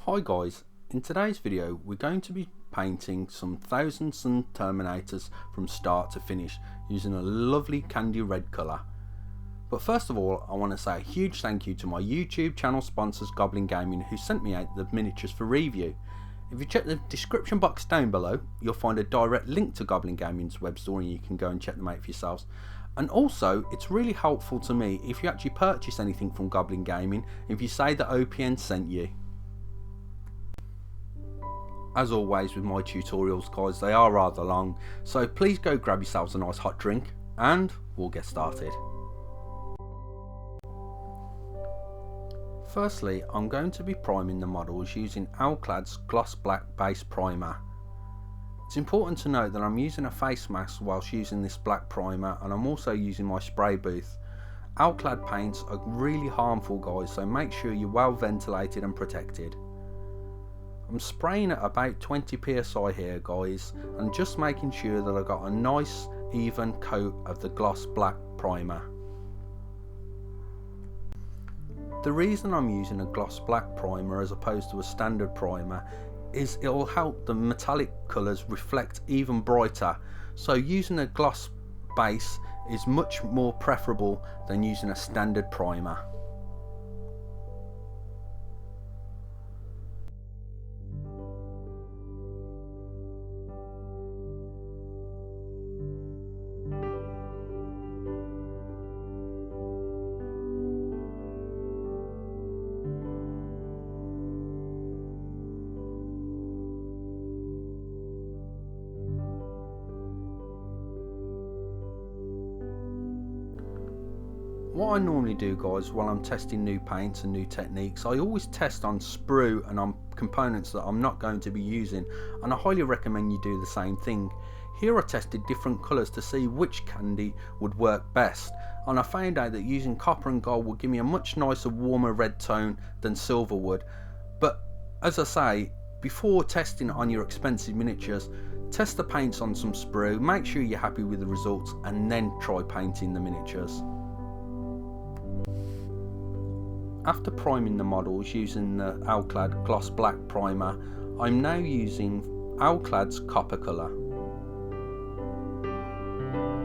Hi guys, in today's video we're going to be painting some Thousand Sun Terminators from start to finish using a lovely candy red colour. But first of all, I want to say a huge thank you to my YouTube channel sponsors Goblin Gaming, who sent me out the miniatures for review. If you check the description box down below, you'll find a direct link to Goblin Gaming's web store and you can go and check them out for yourselves. And also, it's really helpful to me if you actually purchase anything from Goblin Gaming if you say that OPN sent you. As always with my tutorials guys, they are rather long, so please go grab yourselves a nice hot drink and we'll get started. Firstly, I'm going to be priming the models using Alclad's Gloss Black Base Primer. It's important to note that I'm using a face mask whilst using this black primer, and I'm also using my spray booth. Alclad paints are really harmful guys, so make sure you're well ventilated and protected. I'm spraying at about 20 psi here guys, and just making sure that I've got a nice even coat of the Gloss Black Primer. The reason I'm using a Gloss Black Primer as opposed to a standard primer is it will help the metallic colours reflect even brighter, so using a gloss base is much more preferable than using a standard primer. What I normally do guys while I'm testing new paints and new techniques, I always test on sprue and on components that I'm not going to be using, and I highly recommend you do the same thing. Here I tested different colours to see which candy would work best, and I found out that using copper and gold would give me a much nicer warmer red tone than silver would. But as I say, before testing on your expensive miniatures, test the paints on some sprue, make sure you're happy with the results, and then try painting the miniatures. After priming the models using the Alclad Gloss Black Primer, I'm now using Alclad's Copper Colour.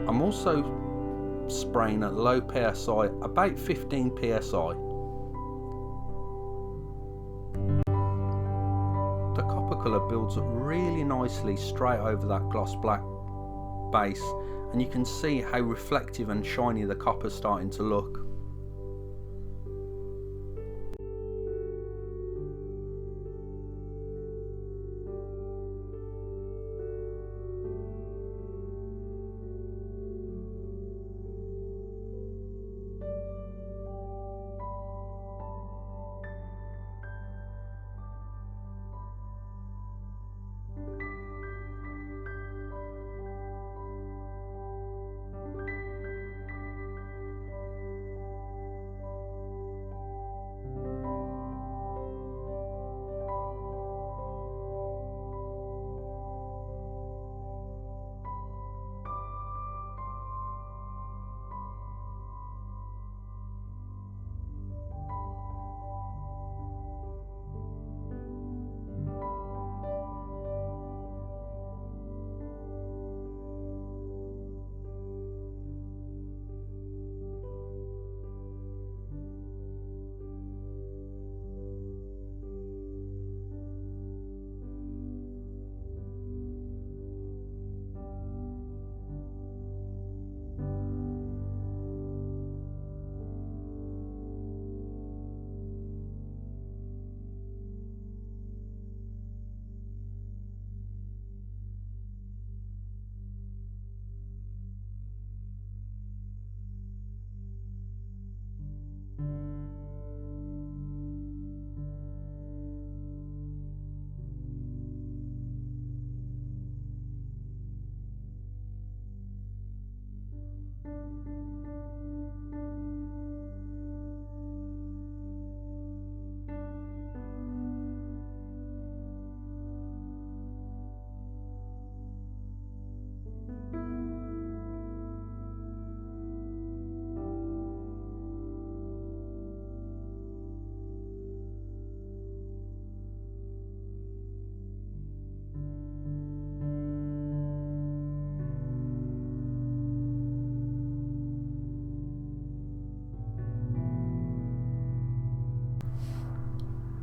I'm also spraying at low PSI, about 15 PSI. The copper colour builds up really nicely straight over that gloss black base, and you can see how reflective and shiny the copper is starting to look.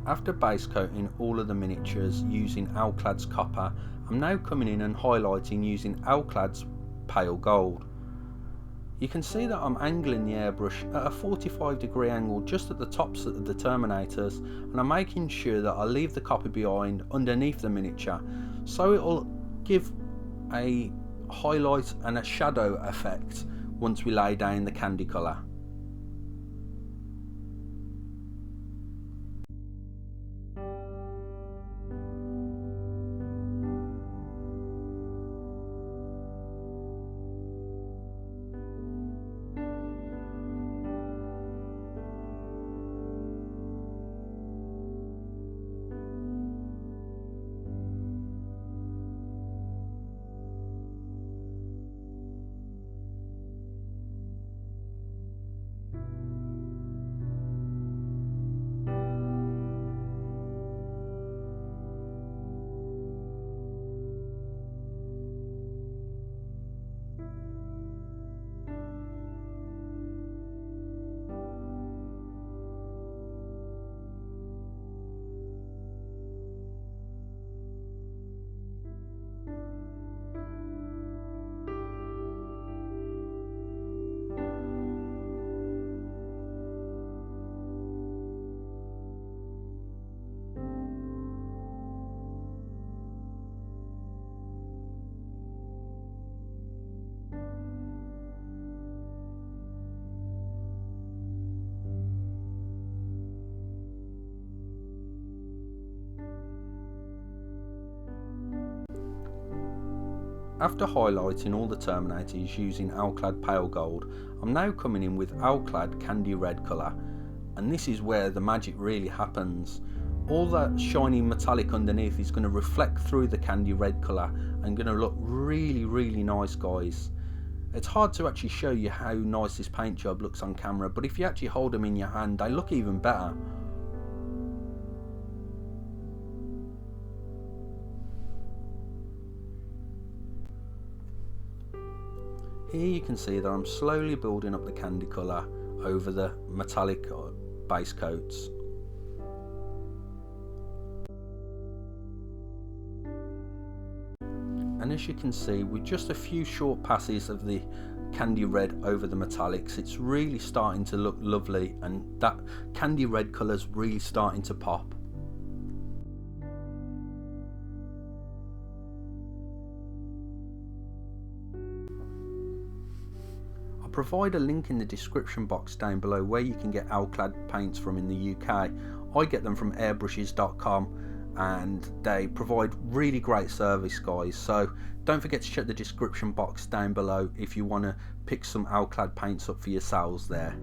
After base coating all of the miniatures using Alclad's copper, I'm now coming in and highlighting using Alclad's pale gold. You can see that I'm angling the airbrush at a 45-degree angle just at the tops of the Terminators, and I'm making sure that I leave the copper behind underneath the miniature, so it will give a highlight and a shadow effect once we lay down the candy colour. After highlighting all the Terminators using Alclad Pale Gold, I'm now coming in with Alclad Candy Red colour, and this is where the magic really happens. All that shiny metallic underneath is going to reflect through the candy red colour and going to look really nice, guys. It's hard to actually show you how nice this paint job looks on camera, but if you actually hold them in your hand, they look even better. Here you can see that I'm slowly building up the candy colour over the metallic base coats. And as you can see, with just a few short passes of the candy red over the metallics, it's really starting to look lovely, and that candy red colour's really starting to pop. I'll provide a link in the description box down below where you can get Alclad paints from in the UK. I get them from airbrushes.com, and they provide really great service, guys, so don't forget to check the description box down below if you want to pick some Alclad paints up for yourselves there.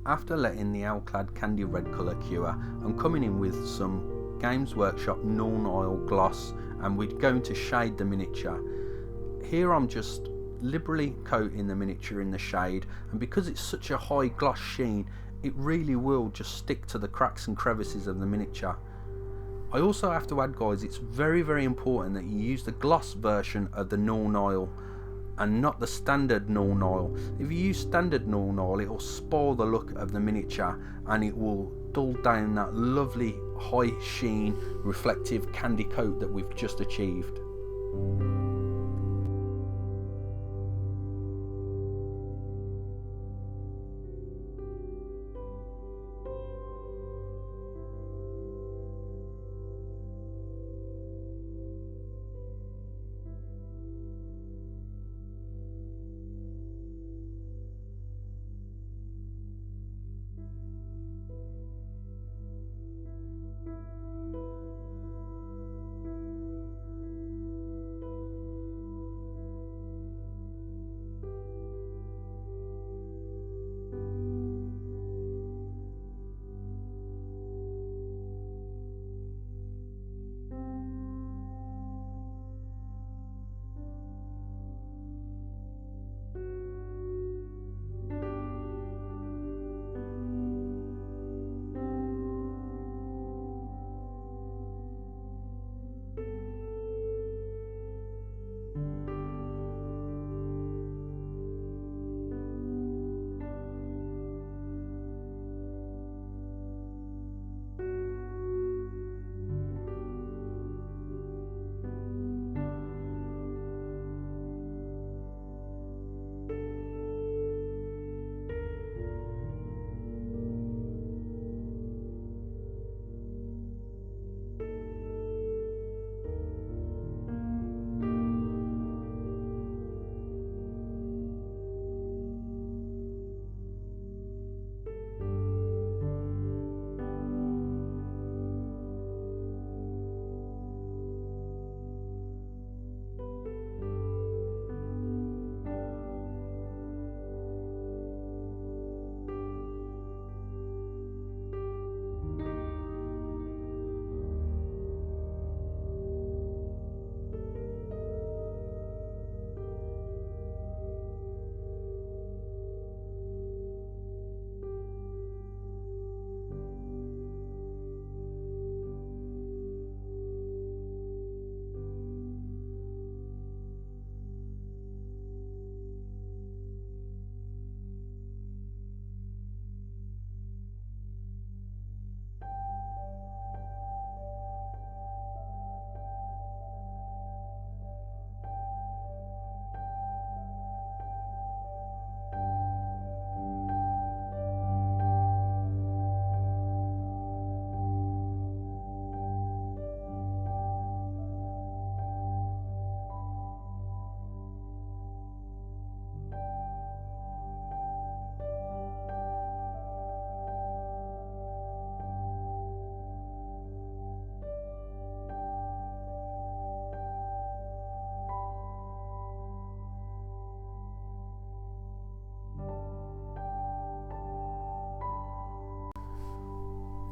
After letting the Alclad Candy Red colour cure, I'm coming in with some Games Workshop Nuln Oil Gloss, and we're going to shade the miniature. Here I'm just liberally coating the miniature in the shade, and because it's such a high gloss sheen, it really will just stick to the cracks and crevices of the miniature. I also have to add, guys, it's very important that you use the gloss version of the Nuln Oil and not the standard Nuln Oil. If you use standard Nuln Oil, it will spoil the look of the miniature and it will dull down that lovely high sheen reflective candy coat that we've just achieved.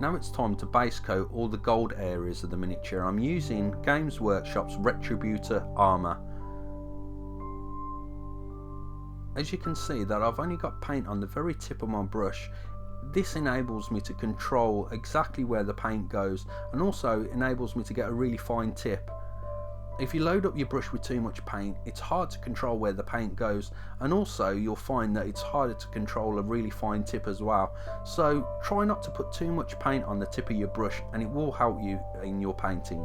Now it's time to base coat all the gold areas of the miniature. I'm using Games Workshop's Retributor Armour. As you can see that I've only got paint on the very tip of my brush. This enables me to control exactly where the paint goes, and also enables me to get a really fine tip. If you load up your brush with too much paint, it's hard to control where the paint goes, and also you'll find that it's harder to control a really fine tip as well. So try not to put too much paint on the tip of your brush, and it will help you in your painting.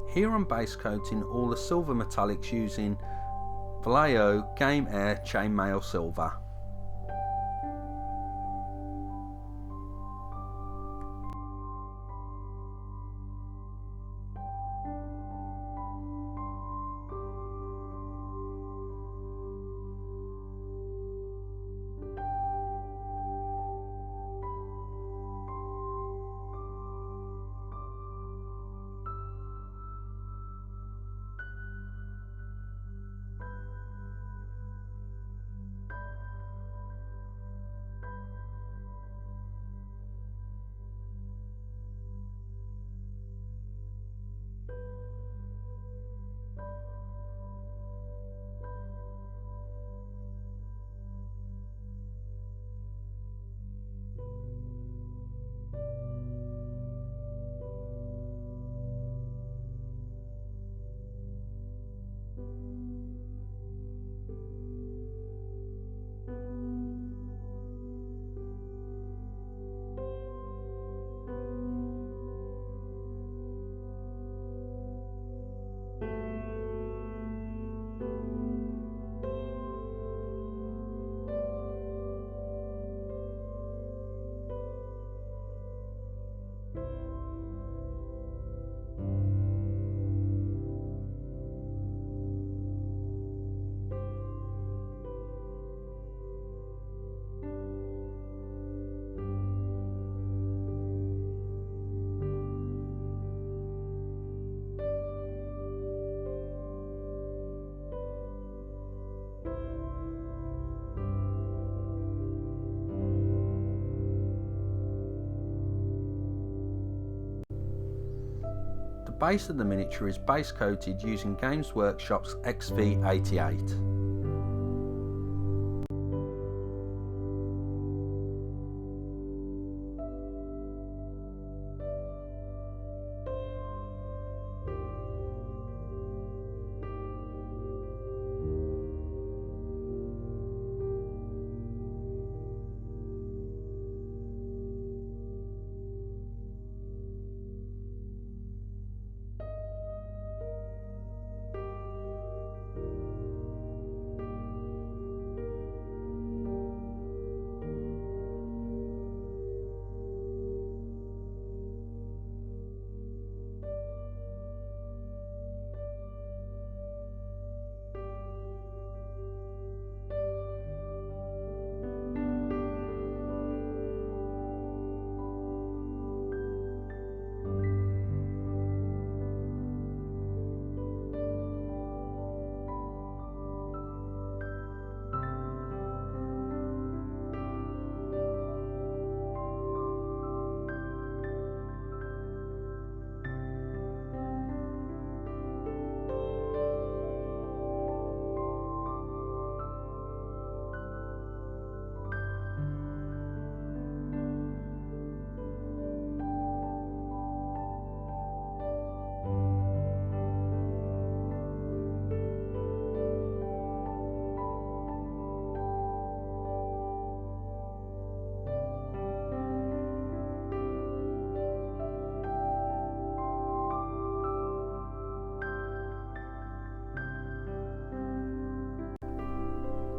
Here I'm base coating all the silver metallics using Vallejo Game Air Chainmail Silver. The base of the miniature is base coated using Games Workshop's XV88.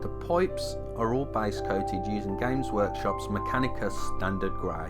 The pipes are all base coated using Games Workshop's Mechanicus Standard Grey.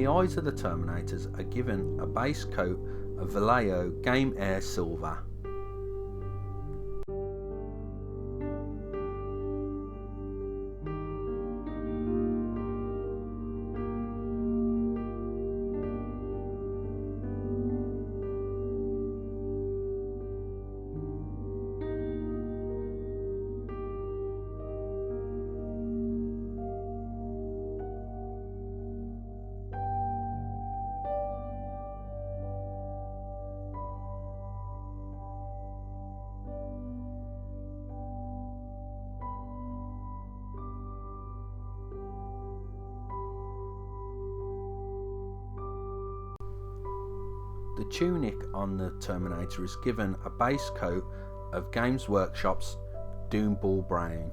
the eyes of the Terminators are given a base coat of Vallejo Game Air Silver. The tunic on the Terminator is given a base coat of Games Workshop's Doomball Brown.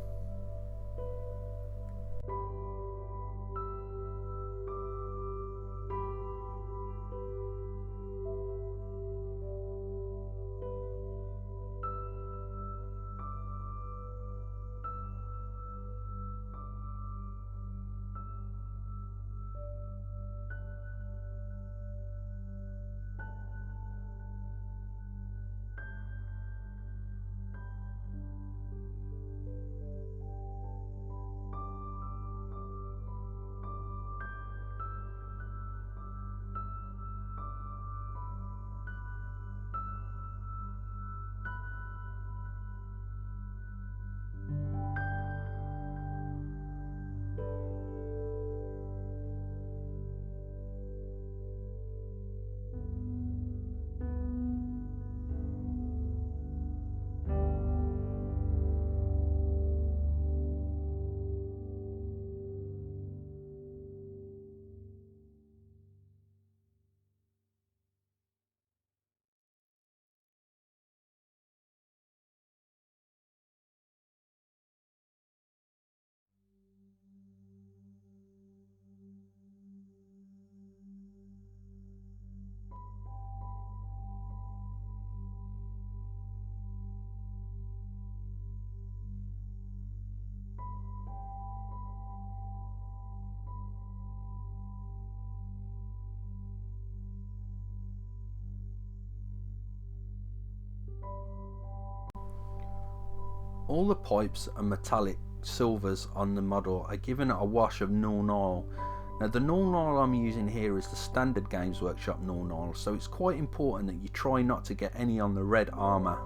All the pipes and metallic silvers on the model are given a wash of Nuln Oil. Now the Nuln Oil I'm using here is the standard Games Workshop Nuln Oil, so it's quite important that you try not to get any on the red armour.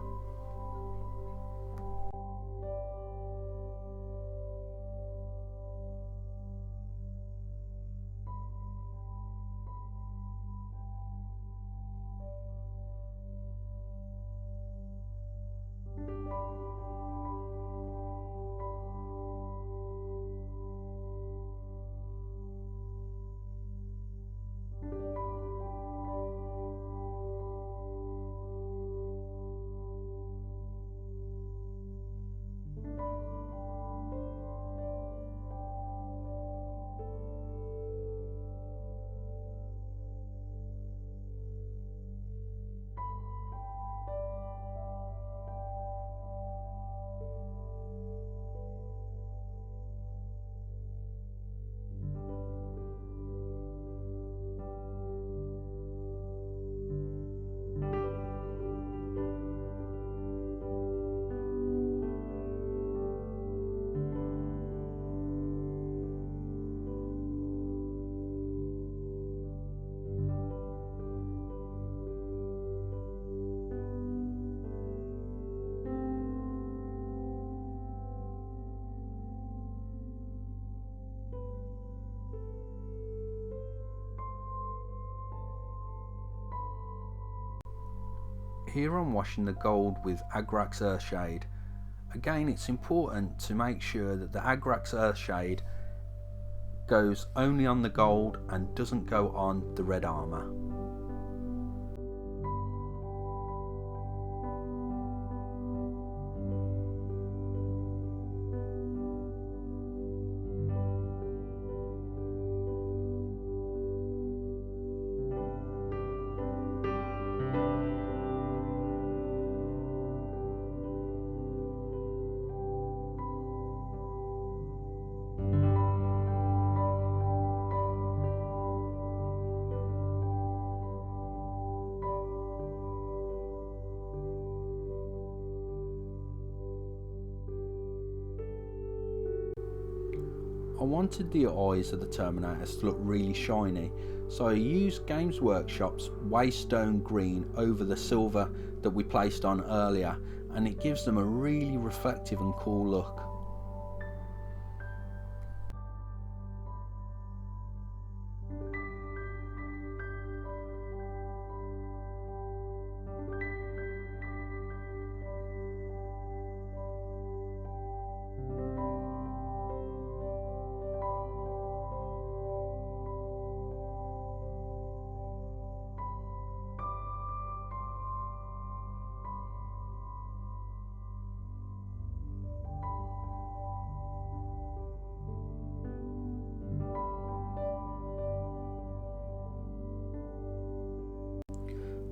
Here I'm washing the gold with Agrax Earthshade. Again, it's important to make sure that the Agrax Earthshade goes only on the gold and doesn't go on the red armour. wanted the eyes of the Terminators to look really shiny, so I used Games Workshop's Waystone Green over the silver that we placed on earlier, and it gives them a really reflective and cool look.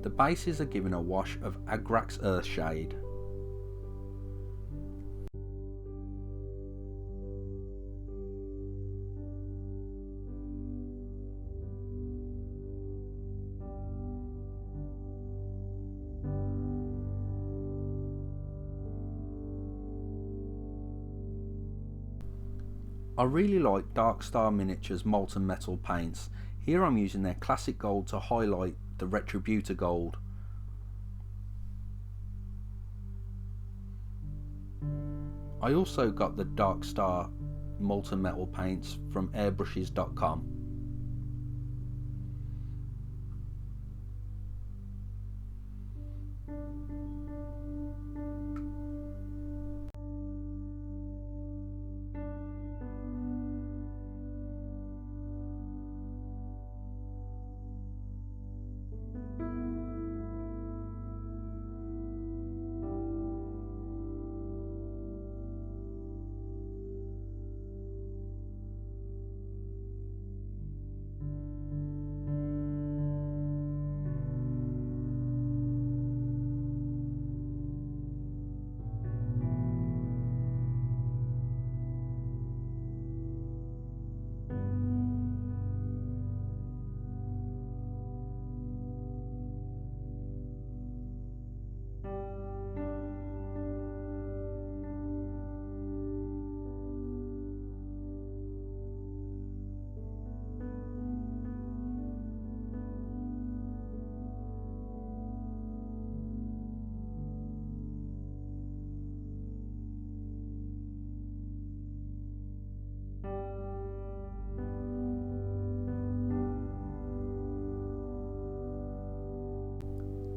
The bases are given a wash of Agrax Earthshade. I really like Darkstar Miniatures Molten Metal paints. Here I'm using their classic gold to highlight the Retributor gold. I also got the Darkstar Molten Metal paints from airbrushes.com.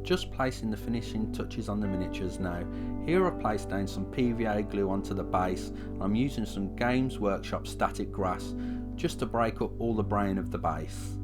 Just placing the finishing touches on the miniatures now. Here I placed down some PVA glue onto the base, and I'm using some Games Workshop static grass just to break up all the brown of the base.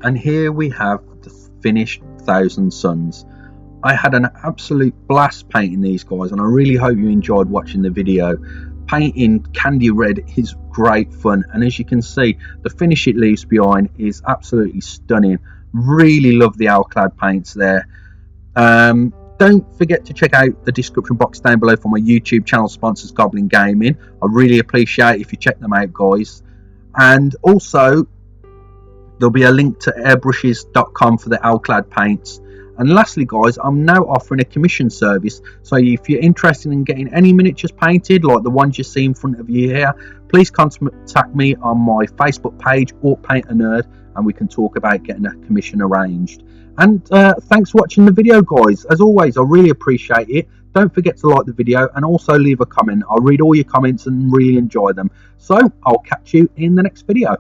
And here we have the finished Thousand Suns. I had an absolute blast painting these guys, and I really hope you enjoyed watching the video. Painting Candy Red is great fun, and as you can see, the finish it leaves behind is absolutely stunning. Really love the Alclad paints there. Don't forget to check out the description box down below for my YouTube channel sponsors, Goblin Gaming. I really appreciate it if you check them out, guys. And also, there'll be a link to airbrushes.com for the Alclad paints. And lastly, guys, I'm now offering a commission service, so if you're interested in getting any miniatures painted like the ones you see in front of you here, please contact me on my Facebook page, or Paint a Nerd, and we can talk about getting a commission arranged. And thanks for watching the video, guys. As always, I really appreciate it. don't forget to like the video and also leave a comment. I read all your comments and really enjoy them. So I'll catch you in the next video.